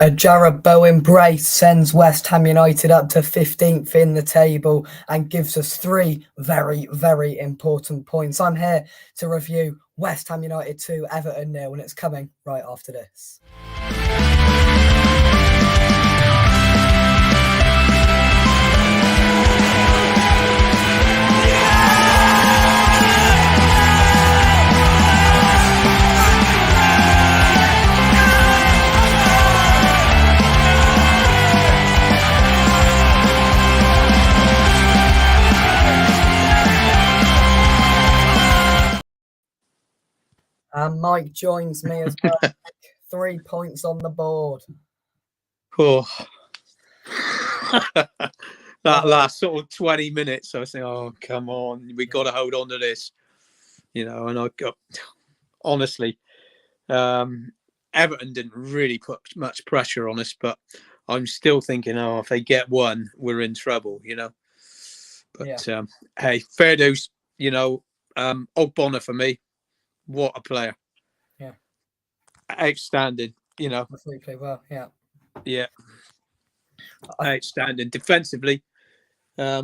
A Jarrod Bowen brace sends West Ham United up to 15th in the table and gives us three very, very important points. I'm here to review West Ham United 2, Everton 0, and it's coming right after this. And Mike joins me as well. 3 points on the board. Oh, that last sort of 20 minutes, I was thinking, oh, come on, we got to hold on to this, and I got, honestly, Everton didn't really put much pressure on us, but I'm still thinking, if they get one, we're in trouble, But, hey, fair dues, Ogbonna for me. What a player. Yeah. Outstanding, Absolutely well, yeah. Yeah. Outstanding. Defensively, I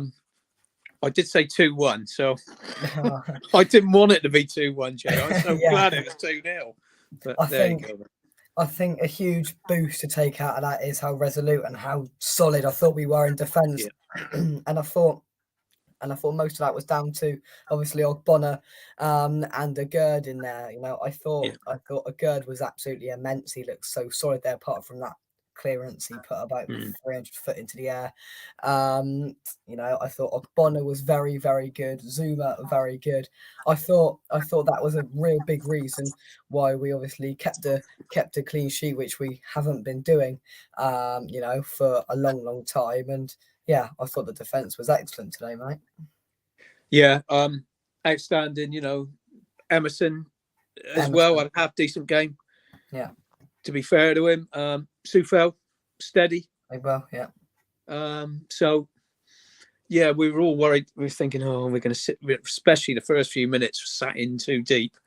did say 2-1, so I didn't want it to be 2-1, Jay. I'm so glad it was 2-0. But I think a huge boost to take out of that is how resolute and how solid I thought we were in defence. Yeah. And I thought most of that was down to obviously Ogbonna and a Gerd in there. I thought a Gerd was absolutely immense. He looked so solid there, apart from that clearance he put about 300 foot into the air. I thought Ogbonna was very, very good. Zuma very good. I thought that was a real big reason why we obviously kept a clean sheet, which we haven't been doing, for a long, long time. And yeah, I thought the defence was excellent today, mate. Yeah, outstanding. Emerson as well had a half decent game. Yeah. To be fair to him, Sufel steady. Well, yeah. So, yeah, we were all worried. We were thinking, we're going to sit, especially the first few minutes, sat in too deep.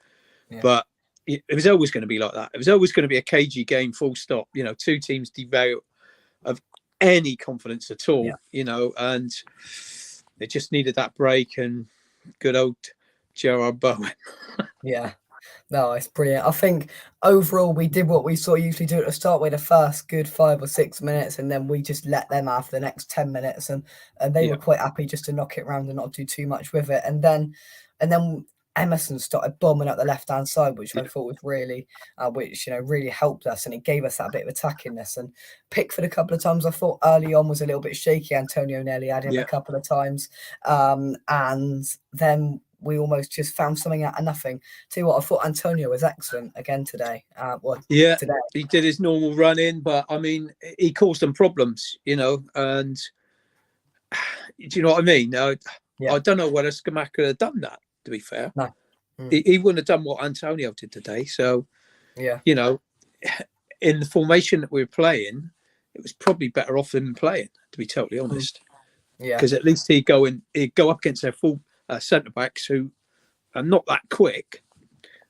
Yeah. But it was always going to be like that. It was always going to be a cagey game, full stop. Two teams devoid of any confidence at all. Yeah. And they just needed that break. And good old Jarrod Bowen. Yeah. No, it's brilliant. I think overall we did what we sort of usually do at the start with the first good 5 or 6 minutes, and then we just let them have the next 10 minutes, and they were quite happy just to knock it around and not do too much with it. And then Emerson started bombing up the left-hand side, which I thought was really, really helped us, and it gave us that bit of attackingness. And Pickford a couple of times I thought early on was a little bit shaky. Antonio nearly had him a couple of times, and then we almost just found something out of nothing. Tell you what, I thought Antonio was excellent again today. Today he did his normal run in, but I mean, he caused them problems, and do you know what I mean? I don't know whether Scamacca could have done that, to be fair. No. He wouldn't have done what Antonio did today. So, in the formation that we were playing, it was probably better off him playing, to be totally honest. Yeah. Because at least he'd go up against their full centre backs who are not that quick,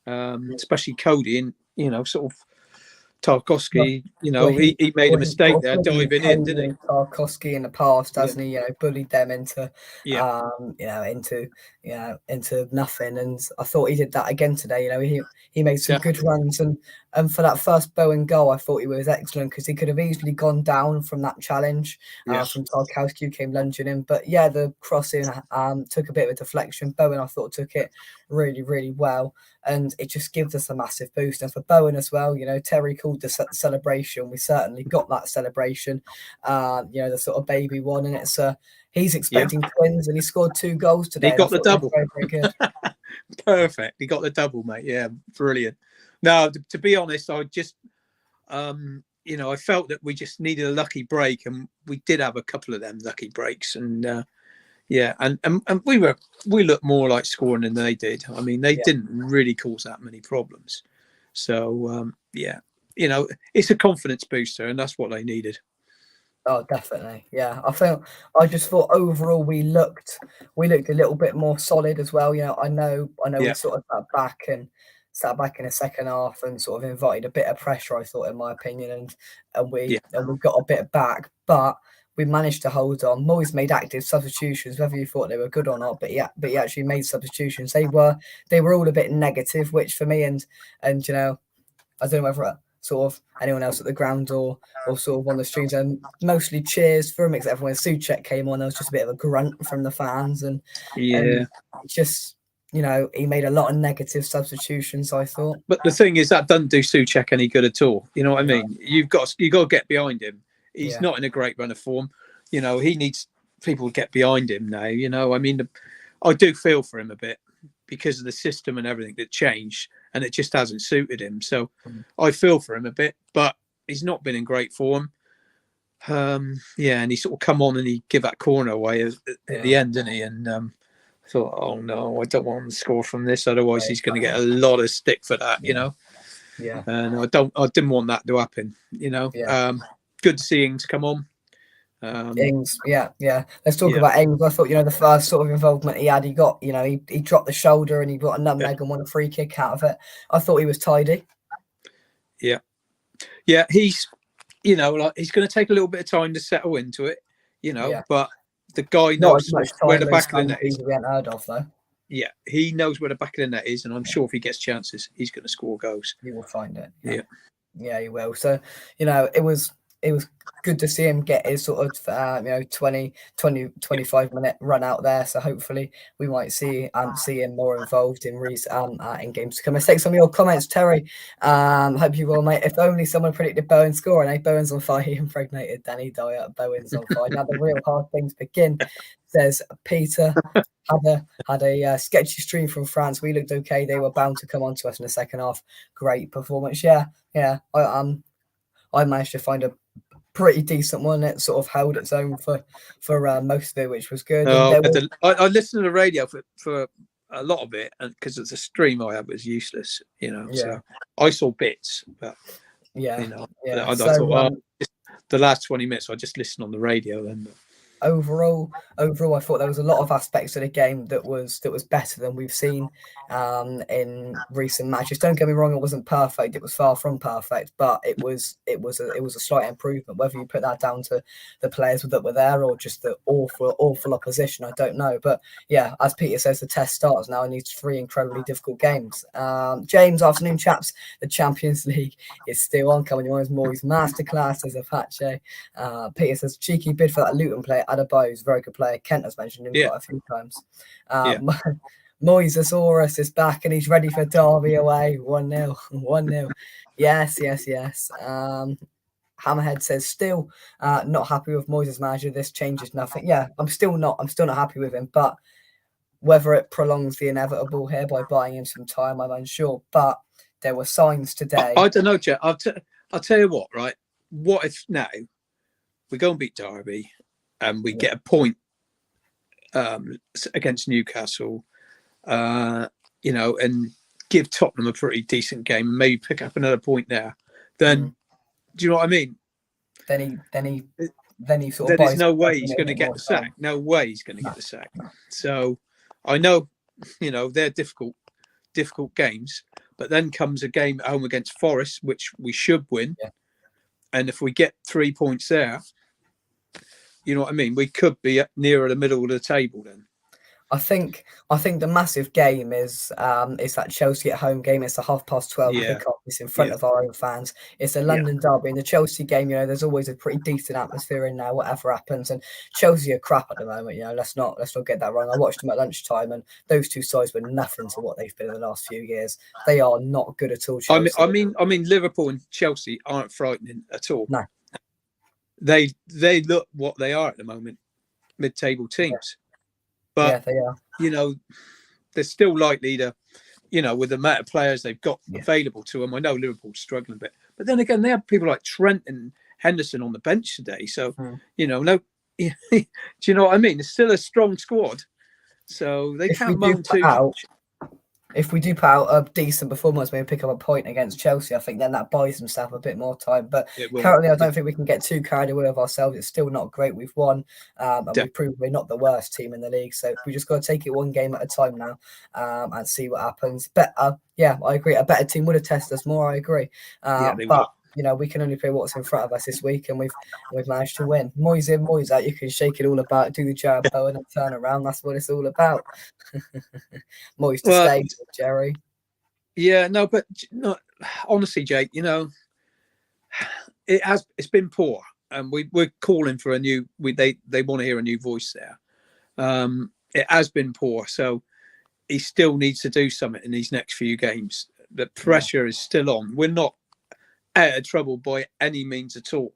especially Cody and sort of Tarkowski. He made a mistake there diving in, didn't he? Tarkowski in the past, hasn't he? Bullied them into into nothing. And I thought he did that again today. He made some good runs, and for that first Bowen goal, I thought he was excellent because he could have easily gone down from that challenge from Tarkowski, who came lunging in. But the crossing took a bit of a deflection. Bowen, I thought, took it really, really well, and it just gives us a massive boost. And for Bowen as well, Terry called the celebration. We certainly got that celebration, the sort of baby one, and it's he's expecting twins, and he scored 2 goals today. He got the double. Very, very good. Perfect. He got the double, mate. Yeah, brilliant. Now, to be honest, I just, I felt that we just needed a lucky break, and we did have a couple of them lucky breaks, and and we looked more like scoring than they did. I mean, they didn't really cause that many problems. So it's a confidence booster, and that's what they needed. Oh, definitely. Yeah. I just thought overall we looked a little bit more solid as well. I know we sort of got back and sat back in the second half and sort of invited a bit of pressure, I thought, in my opinion, and we got a bit back, but we managed to hold on. Moyes made active substitutions, whether you thought they were good or not, but he actually made substitutions. They were all a bit negative, which for me and you know, I don't know whether sort of anyone else at the ground or sort of on the streams, and mostly cheers for him, except for when Souček came on, there was just a bit of a grunt from the fans, and just, you know, he made a lot of negative substitutions, I thought. But the thing is, that doesn't do Souček any good at all. You know what I mean? You've got to get behind him. He's not in a great run of form. You know, he needs people to get behind him now. You know, I mean, I do feel for him a bit because of the system and everything that changed, and it just hasn't suited him. So I feel for him a bit, but he's not been in great form. And he sort of come on and he give that corner away at the end, didn't he? And I thought, oh no, I don't want him to score from this, otherwise he's going to get a lot of stick for that, you know. Yeah. And I didn't want that to happen, you know. Good to see Ings come on. Ings, let's talk about Ings. I thought, you know, the first sort of involvement he had, he got, you know, he dropped the shoulder and he got a nutmeg and won a free kick out of it. I thought he was tidy. Yeah, he's, you know, like, he's going to take a little bit of time to settle into it, you know, but the guy knows where the back of the net is. We haven't heard of, though. Yeah, he knows where the back of the net is, and I'm sure if he gets chances, he's going to score goals. He will find it. Yeah, he will. So, you know, it was good to see him get his sort of 20, 25 minute run out there. So hopefully we might see him more involved in games to come. Let's take some of your comments, Terry. Hope you will, mate. If only someone predicted Bowen scoring. Bowen's on fire. He impregnated Danny Dyer. Bowen's on fire. Now the real hard things begin, says Peter. Had a sketchy stream from France. We looked okay. They were bound to come on to us in the second half. Great performance. Yeah. I managed to find a pretty decent one. It sort of held its own for most of it, which was good. I listened to the radio for a lot of it, and because it's a stream I had was useless, you know. So I saw bits, but you know, I thought the last 20 minutes I just listened on the radio then. Overall, I thought there was a lot of aspects of the game that was better than we've seen in recent matches. Don't get me wrong; it wasn't perfect. It was far from perfect, but it was a slight improvement. Whether you put that down to the players that were there or just the awful opposition, I don't know. But yeah, as Peter says, the test starts now. It needs 3 incredibly difficult games. James, afternoon, chaps. The Champions League is still on. Coming on, Moyes masterclass as Apache. Peter says cheeky bid for that Luton player. Adebayo is a very good player. Kent has mentioned him quite a few times. Moisasaurus is back and he's ready for Derby away. 1-0. 1-0. Yes. Hammerhead says still not happy with Moyes' manager. This changes nothing. Yeah, I'm still not happy with him, but whether it prolongs the inevitable here by buying him some time, I'm unsure. But there were signs today. I don't know, Jet. I'll tell you what, right? What if now we go and beat Derby and we get a point against Newcastle, you know, and give Tottenham a pretty decent game and maybe pick up another point there, then do you know what I mean? Then he sort of there's no way he's going to get the sack. No way he's going to get the sack. So I know, you know, they're difficult games, but then comes a game at home against Forest, which we should win. Yeah. And if we get 3 points there, you know what I mean? We could be nearer the middle of the table then. I think the massive game is that Chelsea at home game. It's a 12:30 kickoff. It's in front of our own fans. It's a London derby. In the Chelsea game, you know, there's always a pretty decent atmosphere in there, whatever happens. And Chelsea are crap at the moment. You know, let's not get that wrong. I watched them at lunchtime, and those two sides were nothing to what they've been in the last few years. They are not good at all. Chelsea. I mean, Liverpool and Chelsea aren't frightening at all. No, they look what they are at the moment, mid-table teams. But, they are. You know, they're still likely to, you know, with the amount of players they've got available to them. I know Liverpool's struggling a bit. But then again, they have people like Trent and Henderson on the bench today. So, you know, do you know what I mean? It's still a strong squad. So they can't moan too much. if we do put out a decent performance, maybe pick up a point against Chelsea, I think then that buys himself a bit more time. But currently, I don't think we can get too carried away with ourselves. It's still not great. We've won, and we've proved we're not the worst team in the league. So we just got to take it one game at a time now, and see what happens. But yeah, I agree. A better team would have tested us more. I agree. But you know, we can only play what's in front of us this week, and we've managed to win. Moyes in, Moyes out. You can shake it all about, do the jab, Bowen, and turn around. That's what it's all about. Moyes to stay, Jerry. Yeah, no, but no, honestly, Jake, you know, it's been poor, and we're calling for a new. They want to hear a new voice there. It has been poor, so he still needs to do something in these next few games. The pressure is still on. We're not out of trouble by any means at all.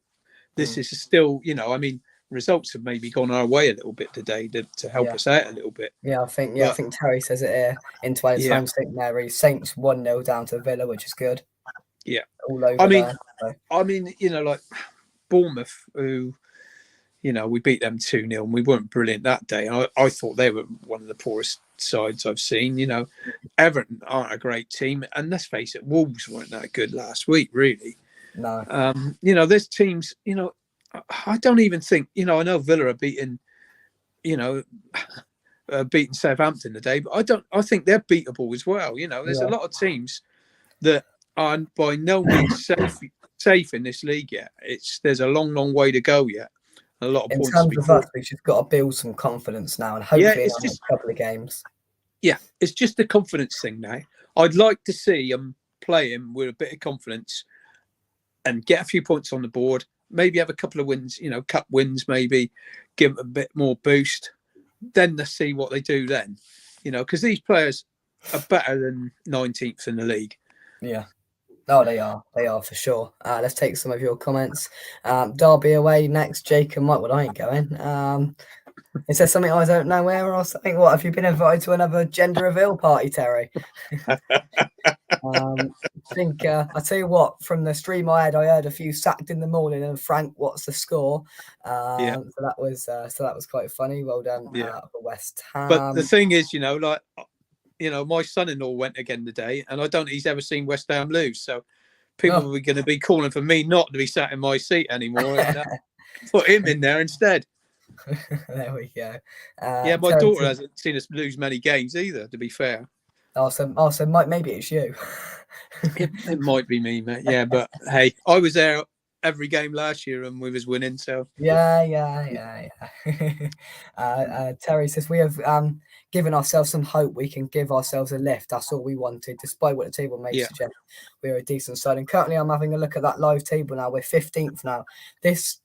This is still, you know, I mean, results have maybe gone our way a little bit today to help us out a little bit. Yeah, I think Terry says it here in 20 times. St Mary Saints 1-0 down to Villa, which is good. Yeah, all over there. I mean, you know, like Bournemouth, who, you know, we beat them 2-0 and we weren't brilliant that day. I thought they were one of the poorest sides I've seen. You know, Everton aren't a great team, and let's face it, Wolves weren't that good last week, really. No. You know, there's teams, you know, I don't even think, you know, I know Villa are beating, you know, beating Southampton today, but I think they're beatable as well. You know, there's a lot of teams that are by no means safe in this league yet. There's a long way to go yet. A lot of in points. In terms of us, we've just got to build some confidence now, and hopefully in a couple of games. Yeah, it's just a confidence thing now. I'd like to see them playing with a bit of confidence and get a few points on the board. Maybe have a couple of wins, you know, cup wins, maybe give them a bit more boost. Then let's see what they do then, you know, because these players are better than 19th in the league. Yeah. Oh, they are for sure. Let's take some of your comments. Derby away next, Jake and Mike. Well, I ain't going. Is there something I don't know where or something? What, have you been invited to another gender reveal party, Terry? I think I tell you what, from the stream I heard a few sacked in the morning and Frank, what's the score? So that was quite funny. Well done for West Ham. But the thing is, you know, like, you know, my son-in-law went again today, and I don't think he's ever seen West Ham lose. So people are going to be calling for me not to be sat in my seat anymore and put him in there instead. There we go. Yeah, my daughter hasn't seen us lose many games either, to be fair. Also, Mike, maybe it's you. It might be me, mate. Yeah, but hey, I was there every game last year and we was winning. So yeah. Terry says we have given ourselves some hope. We can give ourselves a lift. That's all we wanted, despite what the table may suggest. We're a decent side, and currently I'm having a look at that live table now. We're 15th now. This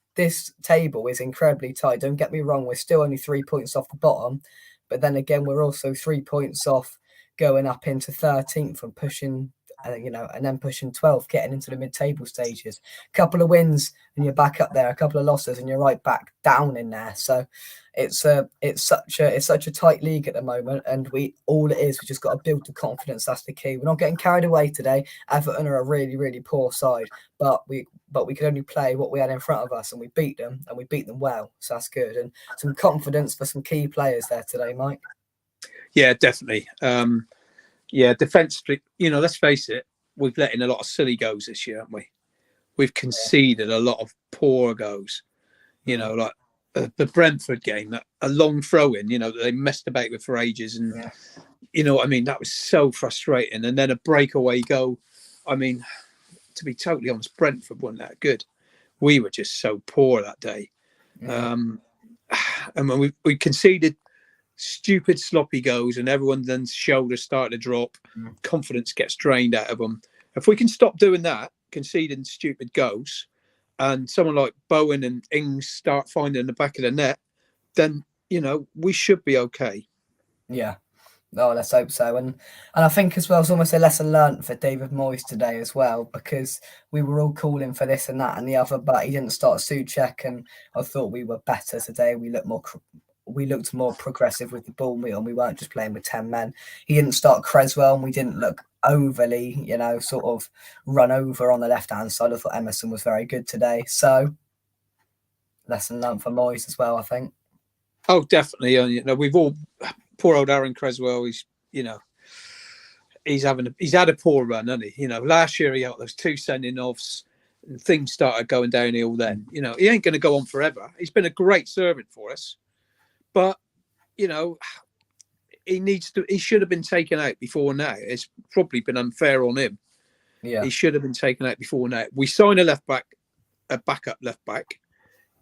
table is incredibly tight. Don't get me wrong, we're still only 3 points off the bottom, but then again, we're also 3 points off going up into 13th and pushing, and then pushing 12th, getting into the mid-table stages. A couple of wins and you're back up there. A couple of losses and you're right back down in there. So it's such a tight league at the moment, and we just got to build the confidence. That's the key. We're not getting carried away today. Everton are a really, really poor side, but we could only play what we had in front of us, and we beat them, and we beat them well. So that's good, and some confidence for some key players there today, Mike. Yeah, definitely. Defensively, you know, let's face it, we've let in a lot of silly goals this year, haven't we? We've conceded a lot of poor goals. You know, like the Brentford game, a long throw in, you know, that they messed about with for ages. And, you know what I mean? That was so frustrating. And then a breakaway goal. I mean, to be totally honest, Brentford weren't that good. We were just so poor that day. And when we conceded stupid sloppy goals, and everyone then shoulders start to drop, confidence gets drained out of them. If we can stop doing that, conceding stupid goals, and someone like Bowen and Ings start finding the back of the net, then, you know, we should be okay. Yeah. Oh, let's hope so. And I think as well, it's almost a lesson learned for David Moyes today as well, because we were all calling for this and that and the other, but he didn't start Souček, and I thought we were better today. We looked more progressive with the ball, and we weren't just playing with 10 men. He didn't start Creswell, and we didn't look overly, you know, sort of run over on the left-hand side. I thought Emerson was very good today. So, lesson learned for Moyes as well, I think. Oh, definitely. You know, we've all, poor old Aaron Creswell, he's, you know, he's had a poor run, hasn't he? You know, last year he got those 2 sending offs and things started going downhill then. You know, he ain't going to go on forever. He's been a great servant for us, but you know, he should have been taken out before now. It's probably been unfair on him. Yeah. He should have been taken out before now. We sign a backup left back.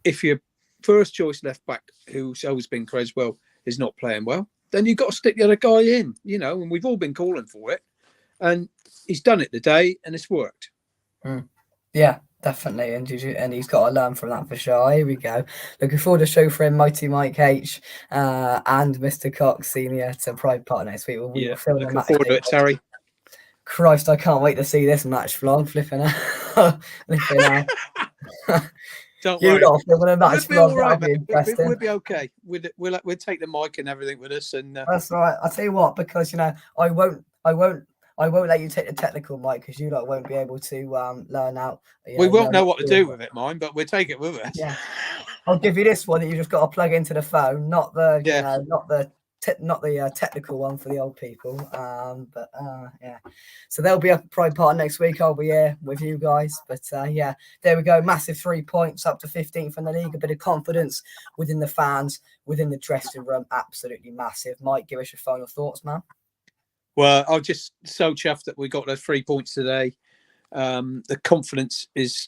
If your first choice left back, who's always been Creswell, is not playing well, then you've got to stick the other guy in, you know, and we've all been calling for it. And he's done it today and it's worked. Yeah, definitely. And he's got to learn from that for sure. Here we go. Looking forward to show for him, Mighty Mike H and Mr. Cox Senior to Pride Park next week. We will film the match. Forward to it, Terry. Christ, I can't wait to see this match vlog. Flipping out. Don't you worry. lot filming a match vlog. Right, we'll be okay. We'll take the mic and everything with us. And that's right. I'll tell you what, because you know, I won't let you take the technical mic because you lot won't be able to learn out. We won't know what to do with it, mine, but we'll take it with us. Yeah, I'll give you this one that you just got to plug into the phone, not the you know, not the technical one for the old people. Yeah, so they'll be up at Pride Park next week. I'll be here with you guys. But yeah, there we go. Massive 3 points up to 15th in the league. A bit of confidence within the fans, within the dressing room. Absolutely massive. Mike, give us your final thoughts, man. Well, I'm just so chuffed that we got those 3 points today. The confidence is,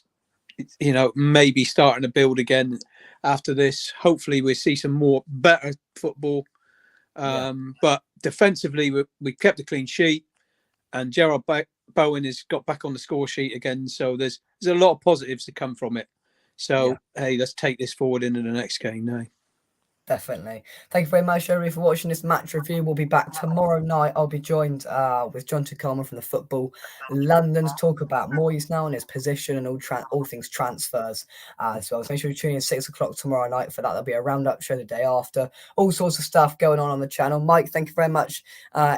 you know, maybe starting to build again after this. Hopefully we'll see some more better football. But defensively, we kept a clean sheet, and Gerard Bowen has got back on the score sheet again. So there's a lot of positives to come from it. So hey, let's take this forward into the next game now. Definitely. Thank you very much, everybody, for watching this match review. We'll be back tomorrow night. I'll be joined with John Tacoma from the Football London to talk about Moyes now and his position and all things transfers as well. So make sure you tune in 6 o'clock tomorrow night for that. There'll be a roundup show the day after. All sorts of stuff going on the channel. Mike, thank you very much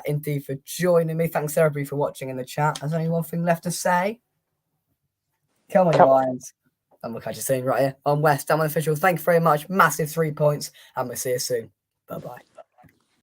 indeed for joining me. Thanks, everybody, for watching in the chat. There's only one thing left to say. Come on, you Lions. And we'll catch you soon right here on West Ham Official. Thank you very much. Massive 3 points. And we'll see you soon. Bye-bye.